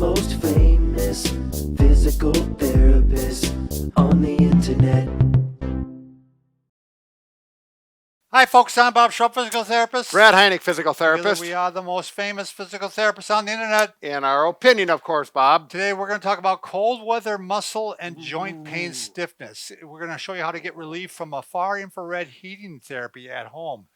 most famous physical therapist on the internet. Hi folks, I'm Bob Schrupp, physical therapist. Brad Heineck, physical Together therapist. we are the most famous physical therapists on the internet. In our opinion, of course, Bob. Today we're going to talk about cold weather muscle and joint pain stiffness. We're going to show you how to get relief from a far infrared heating therapy at home.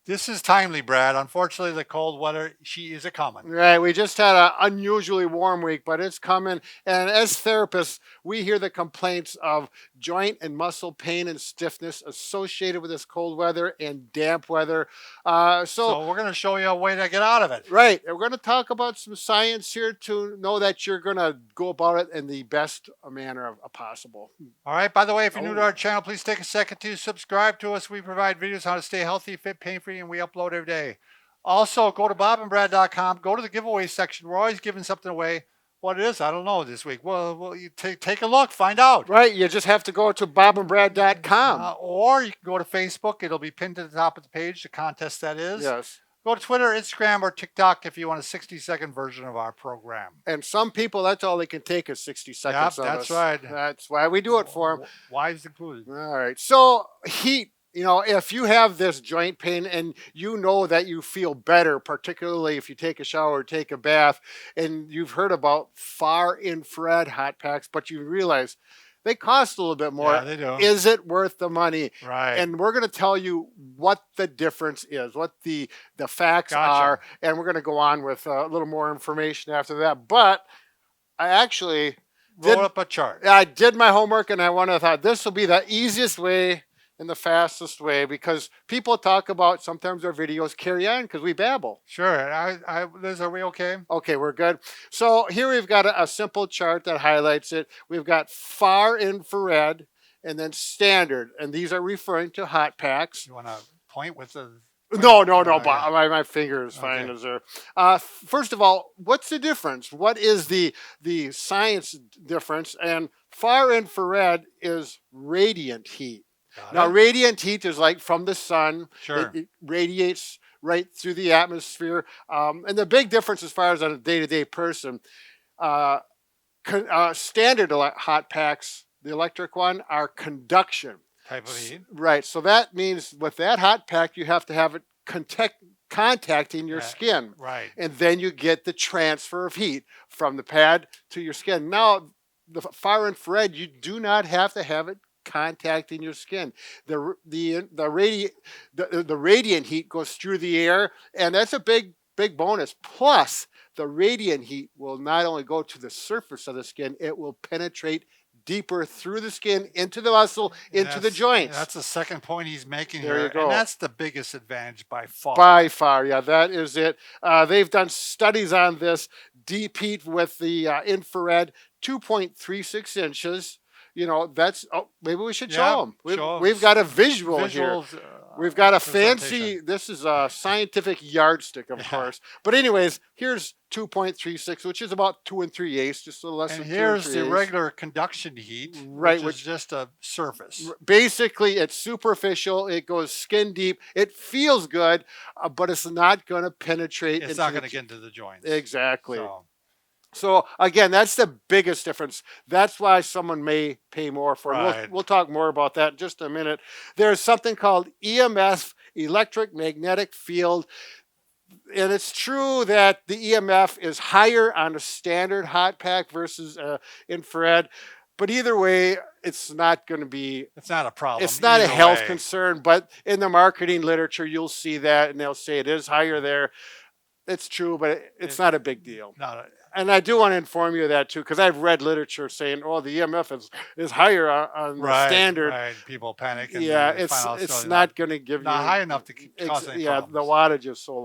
This is timely, Brad. Unfortunately, the cold weather, she is a coming. Right, we just had an unusually warm week, but it's coming. And as therapists, we hear the complaints of joint and muscle pain and stiffness associated with this cold weather and damp weather. So we're going to show you a way to get out of it. Right, and we're going to talk about some science here to know that you're going to go about it in the best manner possible. All right, by the way, if you're new to our channel, please take a second to subscribe to us. We provide videos on how to stay healthy, fit, pain-free, and we upload every day. Also, go to bobandbrad.com. Go to the giveaway section. We're always giving something away. What it is, I don't know this week. Well you take a look, find out. Right, you just have to go to bobandbrad.com. Or you can go to Facebook. It'll be pinned to the top of the page, the contest that is. Yes. Go to Twitter, Instagram, or TikTok if you want a 60-second version of our program. And some people, that's all they can take is 60 seconds of that's us. right. That's why we do it for them. Wives included. All right. So heat, if you have this joint pain and you know that you feel better, particularly if you take a shower or take a bath, and you've heard about far infrared hot packs, but you realize they cost a little bit more. Yeah, they do. Is it worth the money? Right. And we're going to tell you what the difference is, what the facts are, and we're going to go on with a little more information after that. But I actually wrote up a chart. I did my homework, and I thought this will be the easiest way and the fastest way, because people talk about sometimes our videos carry on because we babble. Sure. Liz, are we okay? Okay, we're good. So here we've got a simple chart that highlights it. We've got far infrared and then standard, and these are referring to hot packs. You want to point with the... No, Bob. My finger is fine as there. First of all, what's the difference? What is the science difference? And far infrared is radiant heat. Now, radiant heat is like from the sun. Sure. It radiates right through the atmosphere. And the big difference as far as on a day-to-day person, standard hot packs, the electric one, are conduction. Type of heat. Right. So that means with that hot pack, you have to have it contacting your skin. Right. And then you get the transfer of heat from the pad to your skin. Now, the far infrared, you do not have to have it contacting your skin. The radiant heat goes through the air, and that's a big bonus. Plus, the radiant heat will not only go to the surface of the skin, it will penetrate deeper through the skin, into the muscle, into the joints. That's the second point he's making there here. You go. And that's the biggest advantage by far. By far, yeah, that is it. They've done studies on this. Deep heat with the infrared, 2.36 inches. That's, maybe we should show them. We've got a visual here. We've got a fancy, this is a scientific yardstick, of course. But anyways, here's 2.36, which is about 2 3/8, just a little less than 2 3/8. And here's the regular conduction heat, right, which is just a surface. Basically, it's superficial. It goes skin deep. It feels good, but it's not going to penetrate. It's not going to get into the joints. Exactly. So again, that's the biggest difference. That's why someone may pay more for it. Right. We'll talk more about that in just a minute. There's something called EMF, electromagnetic field. And it's true that the EMF is higher on a standard hot pack versus infrared. But either way, it's not going to be... It's not a problem. It's not a health concern. But in the marketing literature, you'll see that, and they'll say it is higher there. It's true, but it's not a big deal. And I do want to inform you of that, too, because I've read literature saying, the EMF is higher on the standard. Right, people panic. And it's not going to give you... Not high enough to cause any problems. The wattage is so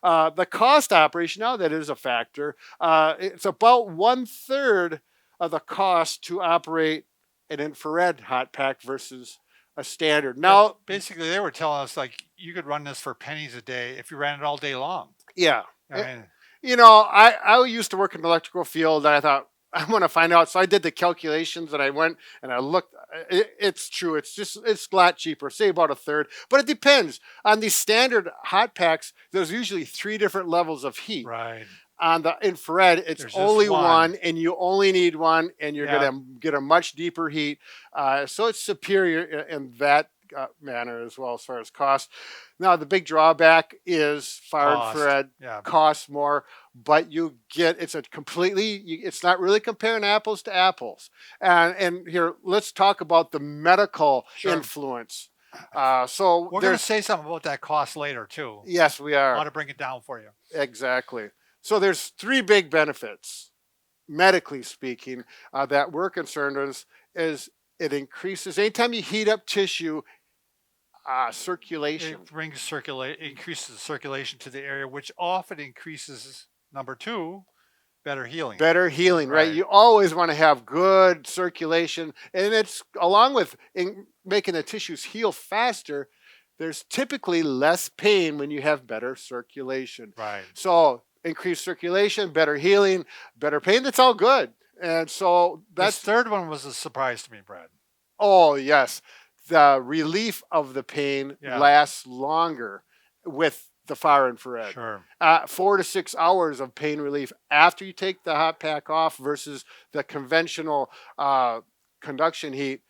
low. The cost operation, now that is a factor. It's about 1/3 of the cost to operate an infrared hot pack versus a standard. Now, basically, they were telling us, like, you could run this for pennies a day if you ran it all day long. Yeah. I used to work in the electrical field, and I thought, I want to find out. So I did the calculations, and I went and I looked. It's true. It's a lot cheaper, say about 1/3. But it depends. On these standard hot packs, there's usually 3 different levels of heat. Right. On the infrared, it's There's just only one. one, and you only need one, and you're Yeah. going to get a much deeper heat. So it's superior in that manner as well as far as cost. Now, the big drawback is far Cost. infrared Yeah. costs more, but you get it's it's not really comparing apples to apples. And here, let's talk about the medical Sure. influence. So we're going to say something about that cost later too. Yes, we I are. want to bring it down for you. Exactly. So there's three big benefits, medically speaking, that we're concerned with. Is it increases anytime you heat up tissue, circulation. It increases circulation to the area, which often increases, number two, better healing. Better healing, right? You always want to have good circulation, and it's along with making the tissues heal faster. There's typically less pain when you have better circulation. Right. So increased circulation, better healing, better pain. That's all good. And so that's this third one was a surprise to me, Brad. Oh yes, the relief of the pain lasts longer with the far infrared. Sure. 4 to 6 hours of pain relief after you take the hot pack off versus the conventional conduction heat.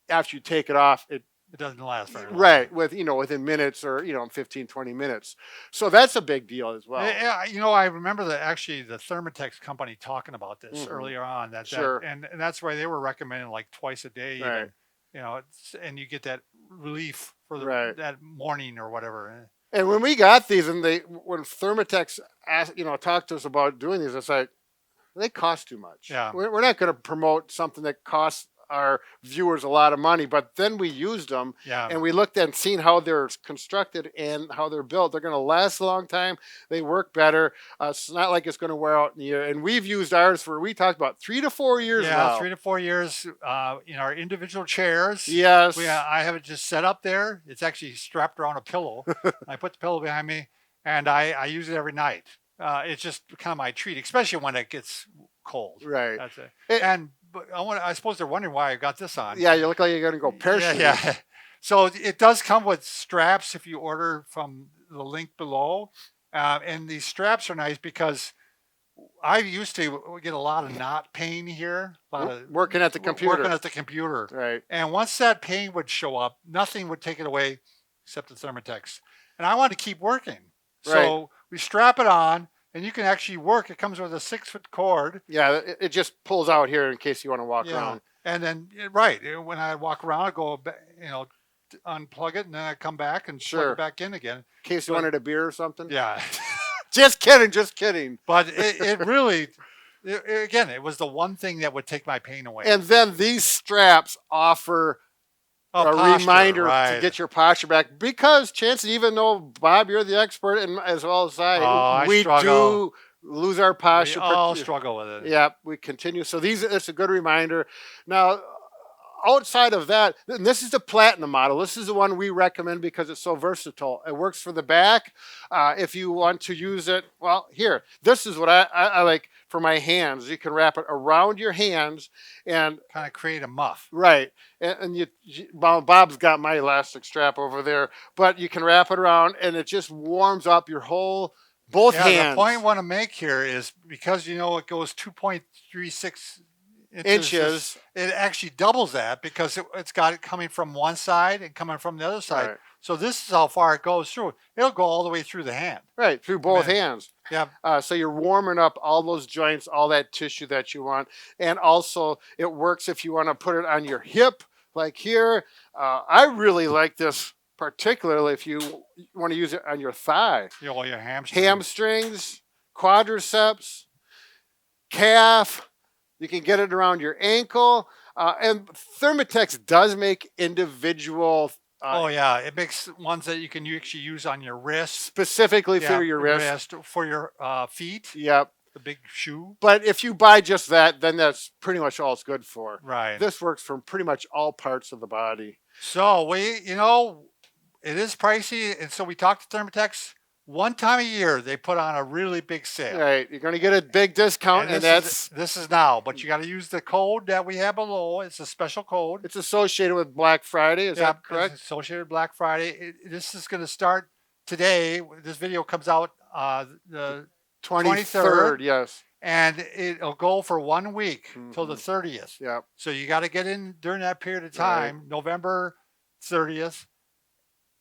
After you take it off, it doesn't last very long. Right, within minutes or 15, 20 minutes. So that's a big deal as well. Yeah, I remember the Thermotex company talking about this earlier on. And that's why they were recommending like twice a day. Right. Even, and you get that relief for that morning or whatever. And when we got these, and when Thermotex asked, talked to us about doing these, it's like they cost too much. Yeah, we're not going to promote something that costs our viewers a lot of money. But then we used them, and we looked and seen how they're constructed and how they're built. They're going to last a long time. They work better. It's not like it's going to wear out in a year. And we've used ours we talked about 3 to 4 years now. Yeah, 3 to 4 years in our individual chairs. Yes. I have it just set up there. It's actually strapped around a pillow. I put the pillow behind me, and I use it every night. It's just kind of my treat, especially when it gets cold. Right. That's it. But I suppose they're wondering why I got this on. Yeah, you look like you're going to go parachuting. Yeah. So it does come with straps if you order from the link below. And these straps are nice because I used to get a lot of knot pain here. Working at the computer. Right. And once that pain would show up, nothing would take it away except the Thermotex. And I wanted to keep working. So we strap it on. And you can actually work. It comes with a 6-foot cord. Yeah, it just pulls out here in case you want to walk around. And then, when I walk around, I go, unplug it, and then I come back and plug it back in again. In case you wanted a beer or something? Yeah. Just kidding. But it really, it was the one thing that would take my pain away. And then these straps offer a reminder to get your posture back, because chances, even though Bob, you're the expert, and as well as we do lose our posture. We all struggle with it. Yeah, we continue. So it's a good reminder. Now, outside of that, and this is the Platinum model. This is the one we recommend because it's so versatile. It works for the back. If you want to use it, this is what I like for my hands. You can wrap it around your hands and kind of create a muff. Right. And Bob's got my elastic strap over there, but you can wrap it around and it just warms up your both hands. The point I want to make here is because it goes 2.36 inches. It actually doubles that because it's got it coming from one side and coming from the other side. Right. So this is how far it goes through. It'll go all the way through the hand. Right, through both hands. Yeah. So you're warming up all those joints, all that tissue that you want. And also it works if you want to put it on your hip, like here. I really like this particularly if you want to use it on your thigh. Your hamstrings. Hamstrings, quadriceps, calf. You can get it around your ankle. And Thermotex does make individual. It makes ones that you can actually use on your wrist. Specifically for your wrist. For your feet. Yep. The big shoe. But if you buy just that, then that's pretty much all it's good for. Right. This works for pretty much all parts of the body. So it is pricey. And so we talked to Thermotex. One time a year, they put on a really big sale. Right. You're going to get a big discount. And this is now. But you got to use the code that we have below. It's a special code. It's associated with Black Friday. Is that correct? It's associated with Black Friday. This is going to start today. This video comes out the 23rd, yes. and it'll go for 1 week till the 30th. Yep. So you got to get in during that period of Right. time, November 30th,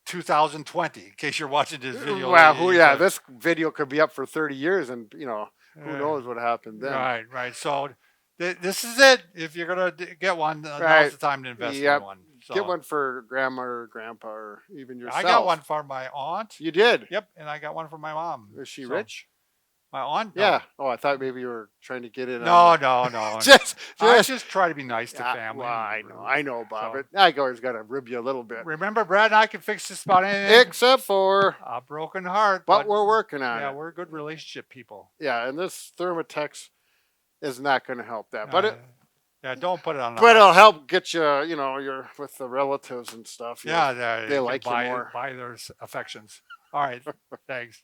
2020, in case you're watching this video. Well, this video could be up for 30 years, and who knows what happened then. Right. So this is it. If you're gonna get one, now's the time to invest in one. So, get one for grandma or grandpa or even yourself. I got one for my aunt. You did? Yep, and I got one for my mom. Is she rich? My aunt? No. Yeah. Oh, I thought maybe you were trying to get in. No. I just try to be nice to family. Well, I know, Bob. So, I always got to rib you a little bit. Remember, Brad and I can fix this about anything. Except for a broken heart. But we're working on it. Yeah, we're good relationship people. Yeah, and this Thermotex is not going to help that. But don't put it on. But it'll help get you, you're with the relatives and stuff. Yeah, they like you more. Buy their affections. All right, thanks.